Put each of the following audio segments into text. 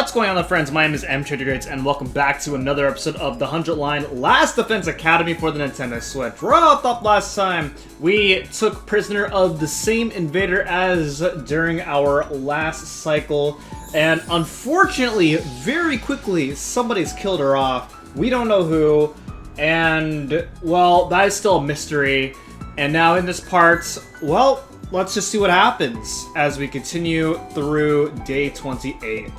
What's going on, friends? My name is M. and welcome back to another episode of the 100 Line Last Defense Academy for the Nintendo Switch. Right off the top last time, we took prisoner of the same invader as during our last cycle, and unfortunately, very quickly, somebody's killed her off. We don't know who, and, well, that is still a mystery. And now in this part, well, let's just see what happens as we continue through day 28.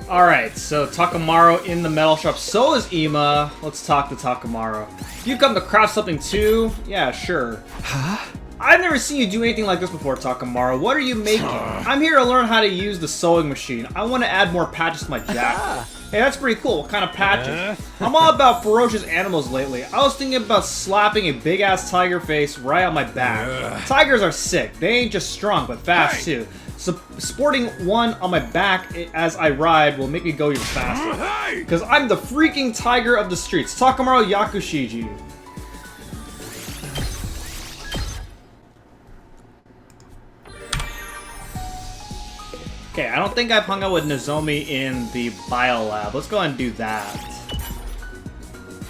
Alright, so Takamaru in the metal shop. So is Ima. Let's talk to Takamaru. You come to craft something too? Yeah, sure. Huh? I've never seen you do anything like this before, Takamaru. What are you making? I'm here to learn how to use the sewing machine. I want to add more patches to my jacket. Hey, that's pretty cool. What kind of patches? I'm all about ferocious animals lately. I was thinking about slapping a big-ass tiger face right on my back. Tigers are sick. They ain't just strong, but fast too. So sporting one on my back as I ride will make me go even faster. Because I'm the freaking tiger of the streets. Takamaru Yakushiji. Okay, I don't think I've hung out with Nozomi in the biolab. Let's go ahead and do that.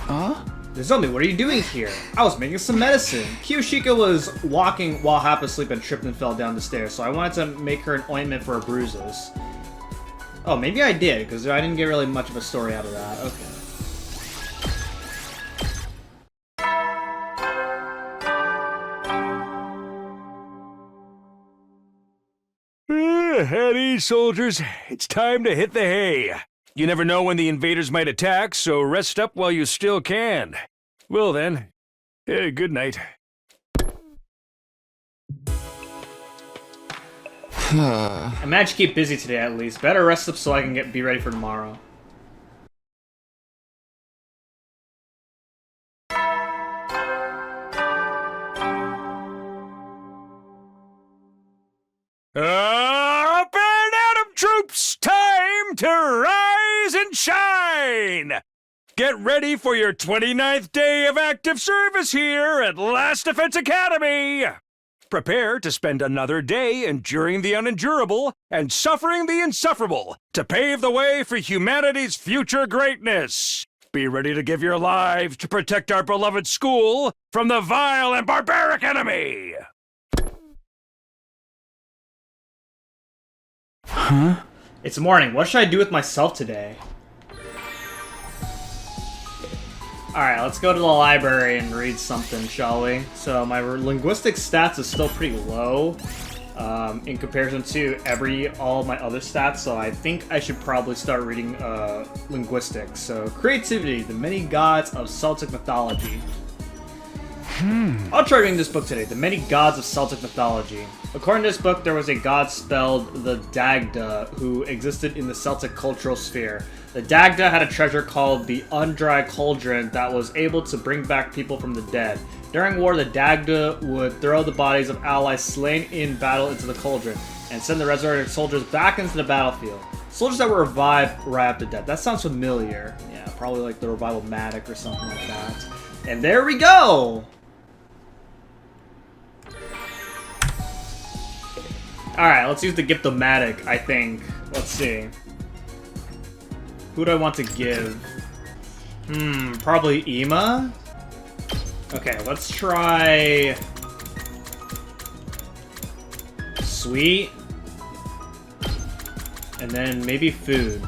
Huh? Nozomi, what are you doing here? I was making some medicine. Kiyoshika was walking while half asleep and tripped and fell down the stairs, so I wanted to make her an ointment for her bruises. Oh, maybe I did, because I didn't get really much of a story out of that. Okay. At ease, soldiers. It's time to hit the hay. You never know when the invaders might attack, so rest up while you still can. Well then, good night. I managed to keep busy today at least. Better rest up so I can be ready for tomorrow. Up and Adam troops! Time to rise and shine! Get ready for your 29th day of active service here at Last Defense Academy! Prepare to spend another day enduring the unendurable and suffering the insufferable to pave the way for humanity's future greatness. Be ready to give your lives to protect our beloved school from the vile and barbaric enemy! Huh? It's morning. What should I do with myself today? Alright, let's go to the library and read something, shall we? So my linguistic stats is still pretty low in comparison to all of my other stats, so I think I should probably start reading linguistics. So, creativity, the many gods of Celtic mythology. I'll try reading this book today, The Many Gods of Celtic Mythology. According to this book, there was a god spelled the Dagda who existed in the Celtic cultural sphere. The Dagda had a treasure called the Undry Cauldron that was able to bring back people from the dead. During war, the Dagda would throw the bodies of allies slain in battle into the cauldron and send the resurrected soldiers back into the battlefield. Soldiers that were revived right after death. That sounds familiar. Yeah, probably like the Revival-matic or something like that. And there we go! Alright, let's use the Gift-O-Matic, I think. Let's see. Who do I want to give? Probably Ima? Okay, let's try... Sweet. And then maybe food.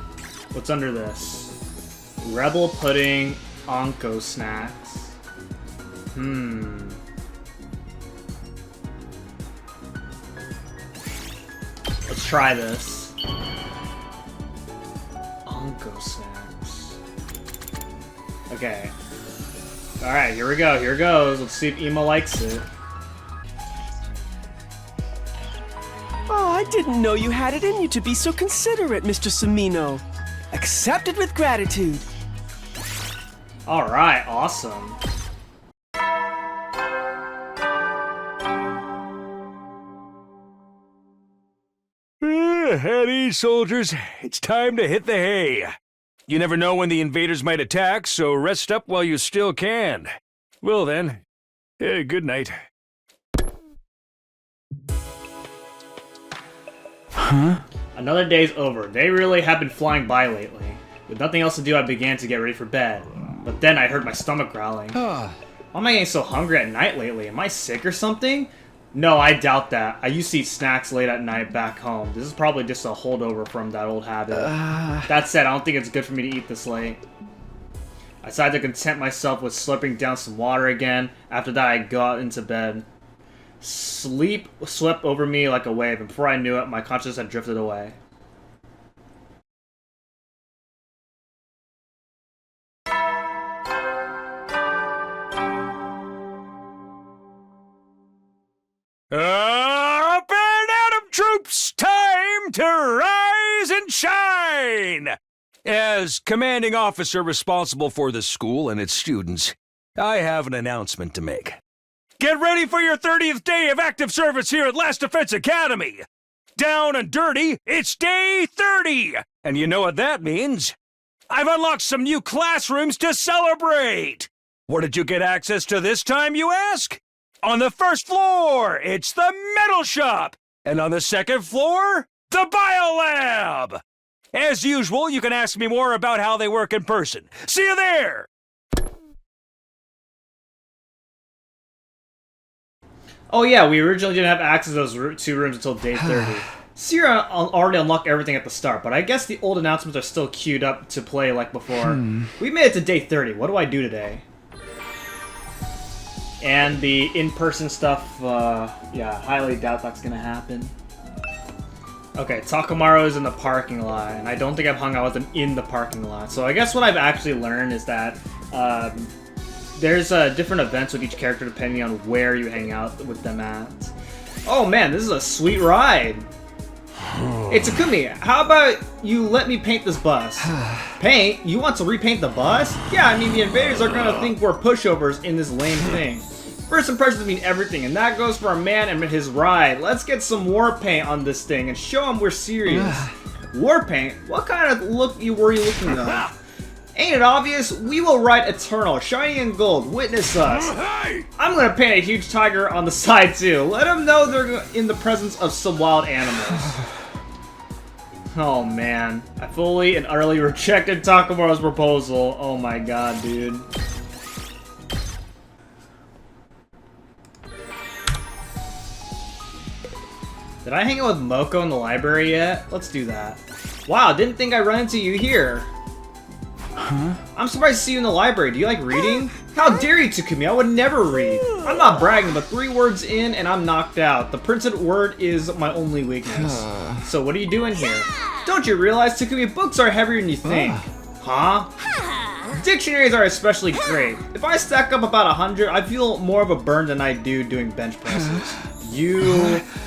What's under this? Rebel Pudding, Onko Snacks. Let's try this. Onko Snacks. Okay. Alright, here we go. Here goes. Let's see if Ima likes it. Oh, I didn't know you had it in you to be so considerate, Mr. Samino. Accepted with gratitude. Alright, awesome. At ease, soldiers. It's time to hit the hay. You never know when the invaders might attack, so rest up while you still can. Well then, good night. Huh? Another day's over. They really have been flying by lately. With nothing else to do, I began to get ready for bed. But then I heard my stomach growling. Why am I getting so hungry at night lately? Am I sick or something? No, I doubt that. I used to eat snacks late at night back home. This is probably just a holdover from that old habit. That said, I don't think it's good for me to eat this late. I decided to content myself with slurping down some water again. After that, I got into bed. Sleep swept over me like a wave, and before I knew it, my consciousness had drifted away. Up and Atom troops, time to rise and shine! As commanding officer responsible for the school and its students, I have an announcement to make. Get ready for your 30th day of active service here at Last Defense Academy! Down and dirty, it's day 30! And you know what that means? I've unlocked some new classrooms to celebrate! Where did you get access to this time, you ask? On the first floor, it's the metal shop! And on the second floor, the biolab! As usual, you can ask me more about how they work in person. See you there! Oh yeah, we originally didn't have access to those 2 rooms until day 30. Sierra already unlocked everything at the start, but I guess the old announcements are still queued up to play like before. We made it to day 30. What do I do today? And the in-person stuff, yeah, highly doubt that's gonna happen. Okay, Takamaru is in the parking lot, and I don't think I've hung out with him in the parking lot. So I guess what I've actually learned is that there's different events with each character depending on where you hang out with them at. Oh man, this is a sweet ride! Hey Takumi, how about you let me paint this bus? Paint? You want to repaint the bus? Yeah, I mean the invaders are gonna think we're pushovers in this lame thing. First impressions mean everything, and that goes for a man and his ride. Let's get some war paint on this thing and show them we're serious. War paint? What kind of look were you looking at? Ain't it obvious? We will ride eternal, shiny and gold. Witness us. I'm gonna paint a huge tiger on the side too. Let them know they're in the presence of some wild animals. Oh man, I fully and utterly rejected Takamaru's proposal. Oh my god, dude. Did I hang out with Moko in the library yet? Let's do that. Wow, didn't think I'd run into you here. Huh? I'm surprised to see you in the library. Do you like reading? How dare you, Takumi? I would never read. I'm not bragging, but 3 words in and I'm knocked out. The printed word is my only weakness. So what are you doing here? Don't you realize, Takumi, books are heavier than you think? Huh? Dictionaries are especially great. If I stack up about 100, I feel more of a burn than I do doing bench presses.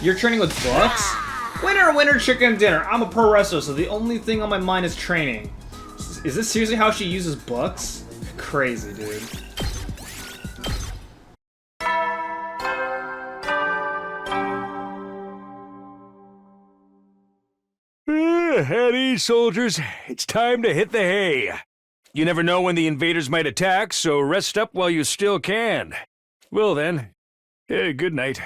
You're training with books? Winner, winner, chicken dinner. I'm a pro wrestler, so the only thing on my mind is training. Is this seriously how she uses books? Crazy, dude. At ease, soldiers. It's time to hit the hay. You never know when the invaders might attack, so rest up while you still can. Well then, good night.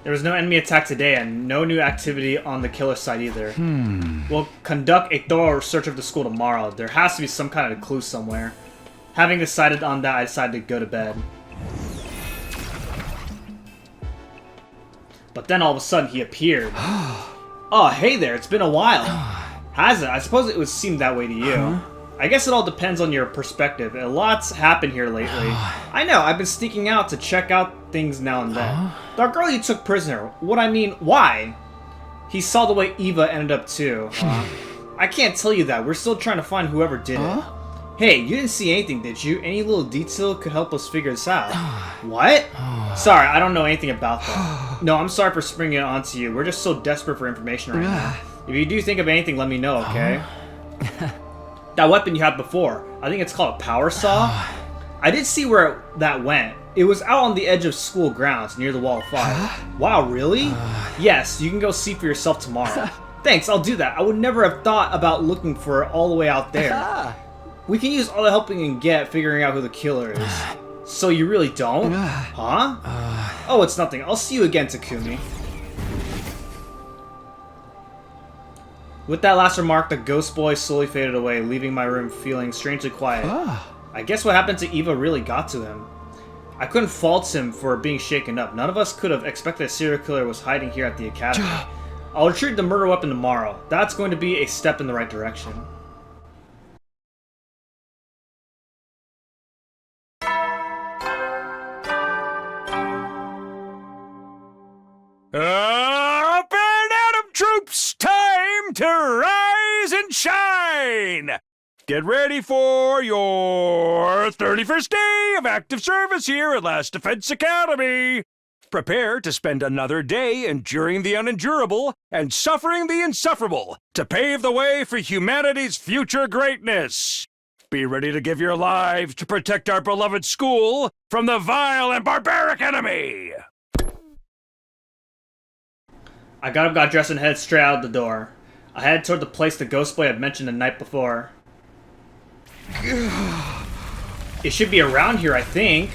There was no enemy attack today, and no new activity on the killer side either. We'll conduct a thorough search of the school tomorrow. There has to be some kind of clue somewhere. Having decided on that, I decided to go to bed. But then all of a sudden, he appeared. Oh, hey there, it's been a while. Has it? I suppose it would seem that way to you. I guess it all depends on your perspective. A lot's happened here lately. I know, I've been sneaking out to check out things now and then. The girl you took prisoner, what I mean, why? He saw the way Eva ended up too. I can't tell you that, we're still trying to find whoever did it. Hey, you didn't see anything, did you? Any little detail could help us figure this out. What? Sorry, I don't know anything about that. No, I'm sorry for springing it onto you. We're just so desperate for information right now. If you do think of anything, let me know, okay? That weapon you had before, I think it's called a power saw. I did see where that went. It was out on the edge of school grounds near the wall of fire. Wow, really? Yes, you can go see for yourself tomorrow. Thanks, I'll do that. I would never have thought about looking for it all the way out there. We can use all the help we can get figuring out who the killer is. So you really don't? Huh? Oh, it's nothing. I'll see you again, Takumi. With that last remark, the ghost boy slowly faded away, leaving my room feeling strangely quiet. I guess what happened to Eva really got to him. I couldn't fault him for being shaken up. None of us could have expected a serial killer was hiding here at the academy. I'll retrieve the murder weapon tomorrow. That's going to be a step in the right direction. Up and Atom troops, time to rise and shine! Get ready for your 31st day of active service here at Last Defense Academy! Prepare to spend another day enduring the unendurable and suffering the insufferable to pave the way for humanity's future greatness. Be ready to give your lives to protect our beloved school from the vile and barbaric enemy! I got dressed and headed straight out the door. I headed toward the place the ghost boy had mentioned the night before. It should be around here, I think.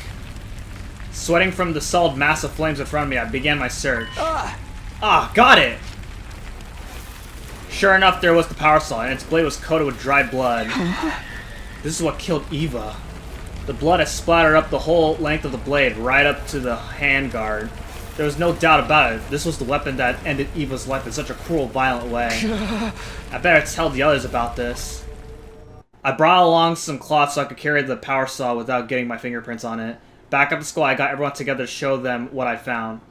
Sweating from the solid mass of flames in front of me, I began my search. Got it! Sure enough, there was the power saw, and its blade was coated with dried blood. This is what killed Eva. The blood had splattered up the whole length of the blade, right up to the handguard. There was no doubt about it. This was the weapon that ended Eva's life in such a cruel, violent way. I better tell the others about this. I brought along some cloth so I could carry the power saw without getting my fingerprints on it. Back up to school, I got everyone together to show them what I found.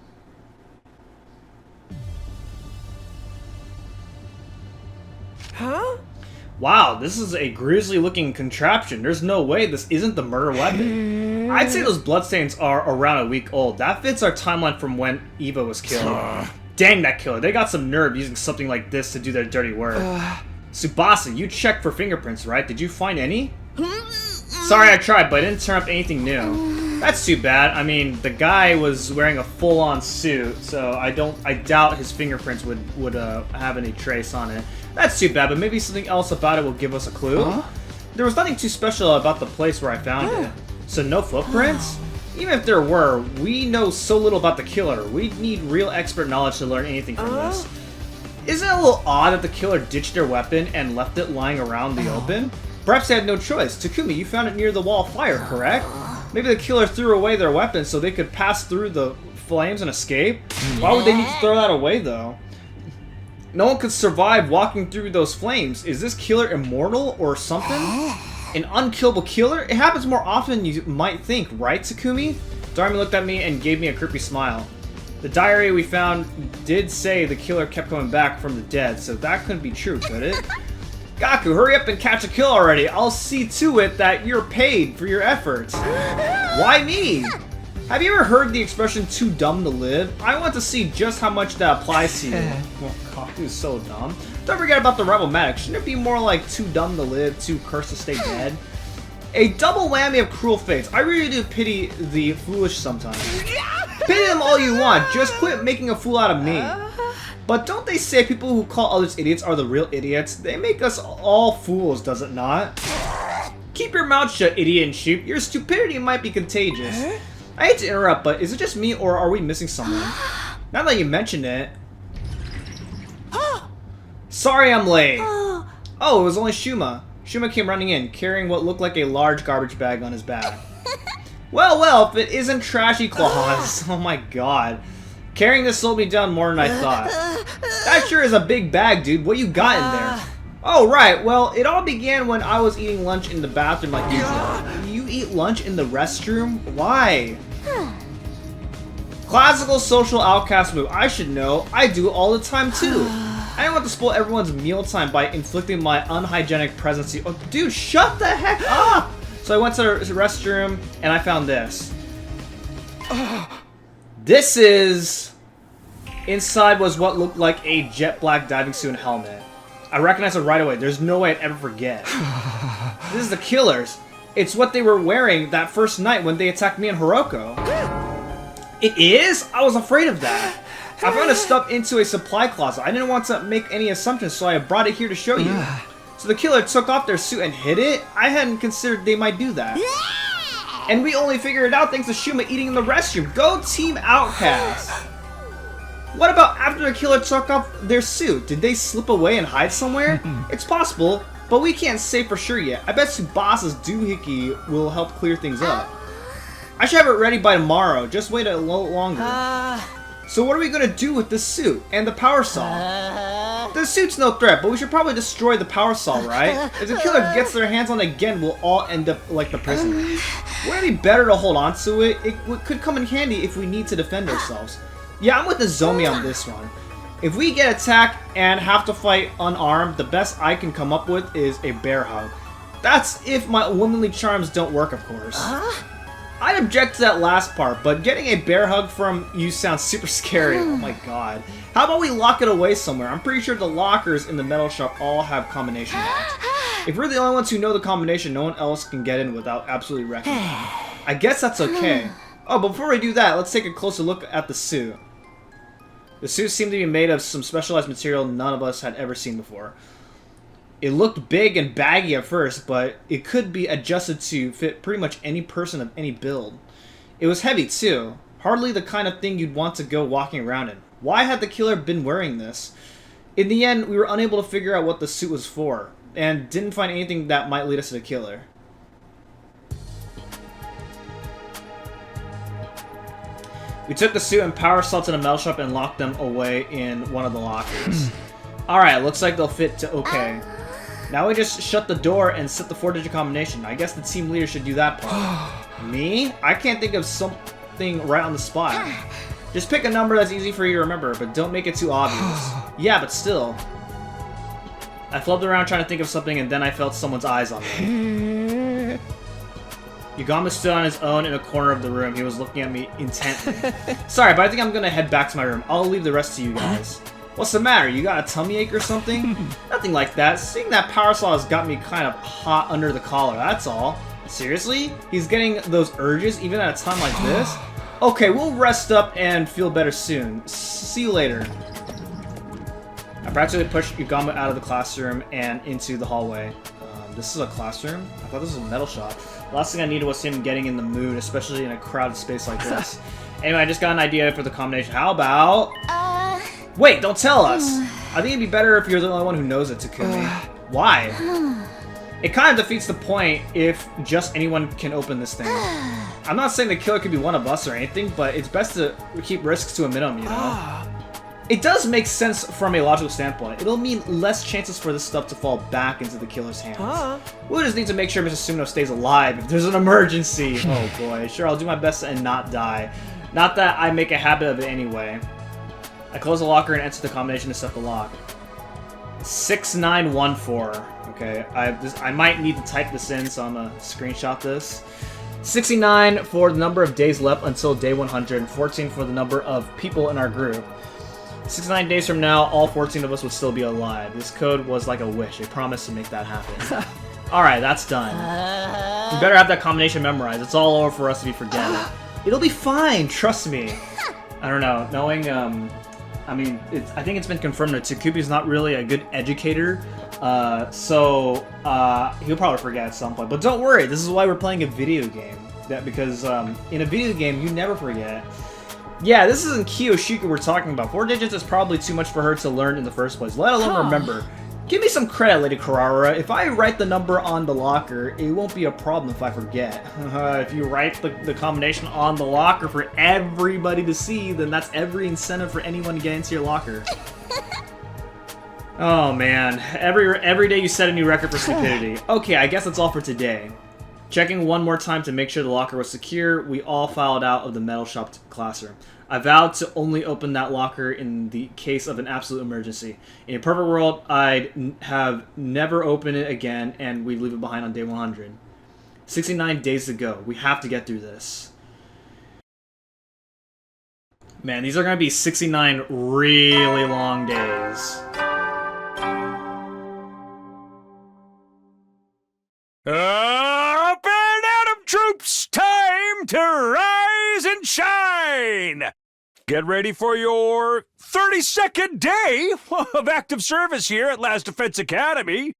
Huh? Wow, this is a grisly-looking contraption. There's no way this isn't the murder weapon. I'd say those bloodstains are around a week old. That fits our timeline from when Eva was killed. Dang that killer. They got some nerve using something like this to do their dirty work. Tsubasa, you checked for fingerprints, right? Did you find any? Sorry I tried, but I didn't turn up anything new. That's too bad. I mean, the guy was wearing a full-on suit, so I doubt his fingerprints would have any trace on it. That's too bad, but maybe something else about it will give us a clue. There was nothing too special about the place where I found it. So no footprints? Even if there were, we know so little about the killer. We'd need real expert knowledge to learn anything from this. Isn't it a little odd that the killer ditched their weapon and left it lying around the open? Perhaps they had no choice. Takumi, you found it near the wall of fire, correct? Maybe the killer threw away their weapon so they could pass through the flames and escape? Why would they need to throw that away, though? No one could survive walking through those flames. Is this killer immortal or something? An unkillable killer? It happens more often than you might think, right, Takumi? Darmi looked at me and gave me a creepy smile. The diary we found did say the killer kept coming back from the dead, so that couldn't be true, could it? Gaku, hurry up and catch a kill already. I'll see to it that you're paid for your efforts. Why me? Have you ever heard the expression too dumb to live? I want to see just how much that applies to you. Well, Gaku's so dumb. Don't forget about the Rebelmatic. Shouldn't it be more like too dumb to live, too cursed to stay dead? A double whammy of cruel fates. I really do pity the foolish sometimes. Pity them all you want. Just quit making a fool out of me. But don't they say people who call others idiots are the real idiots? They make us all fools, does it not? Keep your mouth shut, idiot and sheep. Your stupidity might be contagious. I hate to interrupt, but is it just me or are we missing someone? Now that you mentioned it. Sorry I'm late. Oh, it was only Shouma. Shouma came running in, carrying what looked like a large garbage bag on his back. Well, if it isn't Trashy Claus. Oh my god. Carrying this slowed me down more than I thought. That sure is a big bag, dude. What you got in there? Oh, right. Well, it all began when I was eating lunch in the bathroom like usual. You eat lunch in the restroom? Why? Classical social outcast move. I should know. I do it all the time, too. I didn't want to spoil everyone's mealtime by inflicting my unhygienic presence. Oh, dude, shut the heck up! So I went to the restroom, and I found this. This is... Inside was what looked like a jet black diving suit and helmet. I recognized it right away. There's no way I'd ever forget. This is the killers. It's what they were wearing that first night when they attacked me and Hiroko. It is? I was afraid of that. I found this stuff into a supply closet. I didn't want to make any assumptions, so I brought it here to show you. So the killer took off their suit and hid it? I hadn't considered they might do that. And we only figured it out thanks to Shouma eating in the restroom. Go Team Outcast! What about after the killer took off their suit? Did they slip away and hide somewhere? It's possible, but we can't say for sure yet. I bet Tsubasa's doohickey will help clear things up. I should have it ready by tomorrow. Just wait a little longer. So what are we gonna do with this suit and the power saw? The suit's no threat, but we should probably destroy the power saw, right? If the killer gets their hands on it again, we'll all end up like the prisoner. Wouldn't it be better to hold on to it? It could come in handy if we need to defend ourselves. Yeah, I'm with the Zomi on this one. If we get attacked and have to fight unarmed, the best I can come up with is a bear hug. That's if my womanly charms don't work, of course. I'd object to that last part, but getting a bear hug from you sounds super scary. Oh my god. How about we lock it away somewhere? I'm pretty sure the lockers in the metal shop all have combination locks. If we're the only ones who know the combination, no one else can get in without absolutely wrecking it. I guess that's okay. Oh, but before we do that, let's take a closer look at the suit. The suit seemed to be made of some specialized material none of us had ever seen before. It looked big and baggy at first, but it could be adjusted to fit pretty much any person of any build. It was heavy too. Hardly the kind of thing you'd want to go walking around in. Why had the killer been wearing this? In the end, we were unable to figure out what the suit was for, and didn't find anything that might lead us to the killer. We took the suit and power saw to the metal shop and locked them away in one of the lockers. Alright, looks like they'll fit to okay. Now we just shut the door and set the 4-digit combination. I guess the team leader should do that part. Me? I can't think of something right on the spot. Just pick a number that's easy for you to remember, but don't make it too obvious. Yeah, but still. I flubbed around trying to think of something and then I felt someone's eyes on me. Yugama stood on his own in a corner of the room. He was looking at me intently. Sorry, but I think I'm gonna head back to my room. I'll leave the rest to you guys. What's the matter? You got a tummy ache or something? Nothing like that. Seeing that power saw has got me kind of hot under the collar, that's all. Seriously? He's getting those urges even at a time like this? Okay, we'll rest up and feel better soon. See you later. I practically pushed Yugama out of the classroom and into the hallway. This is a classroom? I thought this was a metal shop. The last thing I needed was him getting in the mood, especially in a crowded space like this. Anyway, I just got an idea for the combination. How about... Wait, don't tell us! I think it'd be better if you're the only one who knows it, Takumi. Why? It kind of defeats the point if just anyone can open this thing. I'm not saying the killer could be one of us or anything, but it's best to keep risks to a minimum, you know? It does make sense from a logical standpoint. It'll mean less chances for this stuff to fall back into the killer's hands. We'll just need to make sure Mr. Suno stays alive if there's an emergency. Oh boy, sure, I'll do my best and not die. Not that I make a habit of it anyway. I close the locker and enter the combination to set the lock. 6914. Okay, I might need to type this in, so I'm gonna screenshot this. 69 for the number of days left until day 100, and 14 for the number of people in our group. 69 days from now, all 14 of us would still be alive. This code was like a wish, a promise to make that happen. Alright, that's done. We better have that combination memorized. It's all over for us to be forgetting. It'll be fine, trust me. I don't know, knowing, I mean, I think it's been confirmed that Tsukubi's not really a good educator, so he'll probably forget at some point. But don't worry, this is why we're playing a video game. Because in a video game, you never forget. Yeah, this isn't Kiyoshika we're talking about. 4 digits is probably too much for her to learn in the first place, let alone remember. Give me some credit, Lady Karara. If I write the number on the locker, it won't be a problem if I forget. If you write the combination on the locker for everybody to see, then that's every incentive for anyone to get into your locker. Oh man, every day you set a new record for stupidity. Okay, I guess that's all for today. Checking one more time to make sure the locker was secure, we all filed out of the metal shop classroom. I vowed to only open that locker in the case of an absolute emergency. In a perfect world, I'd have never opened it again, and we'd leave it behind on day 100. 69 days to go. We have to get through this. Man, these are going to be 69 really long days. Up and Atom Troops! Time to rise and shine! Get ready for your 32nd day of active service here at Last Defense Academy.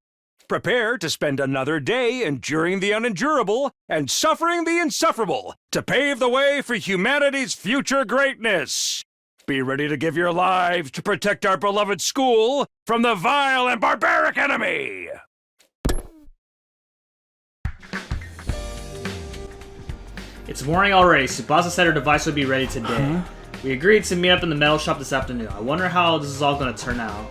Prepare to spend another day enduring the unendurable and suffering the insufferable to pave the way for humanity's future greatness. Be ready to give your lives to protect our beloved school from the vile and barbaric enemy! It's morning already. Tsubasa said her device would be ready today. We agreed to meet up in the metal shop this afternoon. I wonder how this is all going to turn out.